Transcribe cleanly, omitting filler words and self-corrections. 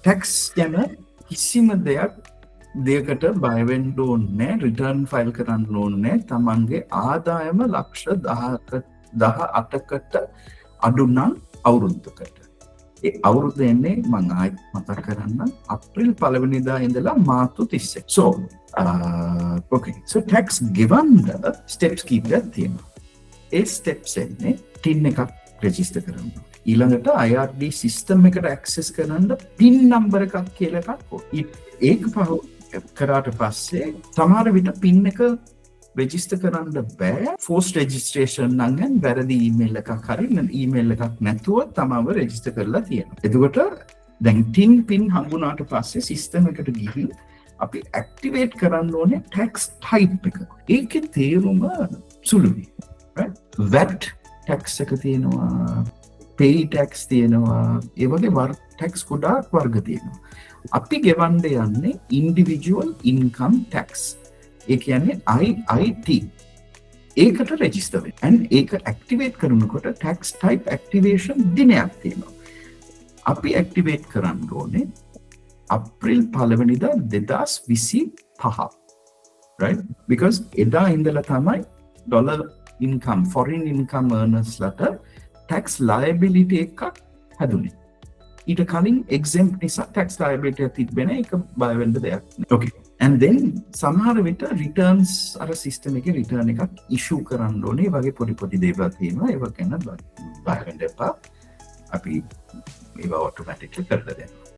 Tax ගැන කිසිම දෙයකට බයවෙන්න ඕනේ රිටර්න් ෆයිල් කරන්න ඕනේ තමන්ගේ ආදායම ලක්ෂ 18කට අඩුනම් අවුරුද්දකට. ඒ අවුරුද්ද එන්නේ මම ආයෙත් මතක් කරන්න අප්‍රේල් 1 වෙනිදා ඉඳලා මාර්තු 31. So tax ගෙවන්න ස්ටෙප්ස් කීපයක් තියෙනවා. ඒ ස්ටෙප්ස් එන්නේ ටින් එකක් රෙජිස්ටර් කරන්න. ඊළඟට IRD සිස්ටම් එකට ඇක්සස් කරන්න පින් නම්බර එකක් කියලා එකක් ඒක කරාට පස්සේ සමහර විට පින් එක රෙජිස්ටර් කරන්න බෑ ෆෝස්ට් රෙජිස්ට්‍රේෂන් නම් වැරදි ඊමේල් එකක් හරි ඊමේල් එකක් නැතුව තමව රෙජිස්ටර් කරලා තියෙනවා. එතකොට දැන් ටින් පින් හම්බුනාට පස්සේ සිස්ටම් එකට ගිහින් අපි ඇක්ටිවේට් කරන්න ඕනේ ටැක්ස් ටයිප් එක. ඒකේ තේරුම සුළුයි. right? VAT ටැක්ස් එක තියෙනවා, pay tax තියෙනවා, ඒ වගේ ටැක්ස් ගොඩාක් වර්ග තියෙනවා. අපි ගෙවන්න යන්නේ individual income tax. ඒ කියන්නේ IIT. ඒකට රෙජිස්ටර් වෙන්න. and ඒක ඇක්ටිවේට් කරනකොට tax type activation දිනයක් තියෙනවා. අපි ඇක්ටිවේට් කරන්න ඕනේ අප්‍රේල් 1 වෙනිදා 2025. right? because එදා ඉඳලා තමයි dollar income, foreign income earners ලට tax liability එකක් හැදුනේ. ඊට කලින් exempt නිසා tax liability එකක් තිබෙන්නේ නැහැ. ඒක බය වෙන්න දෙයක් නෑ. okay. and then සමහර විට returns අර system එකේ return එකක් issue කරන්න ඕනේ. ඒ වගේ පොඩි දේවල් තියෙනවා. ඒව ගැන බය වෙන්න එපා. අපි ඒව automatically කරලා දෙනවා.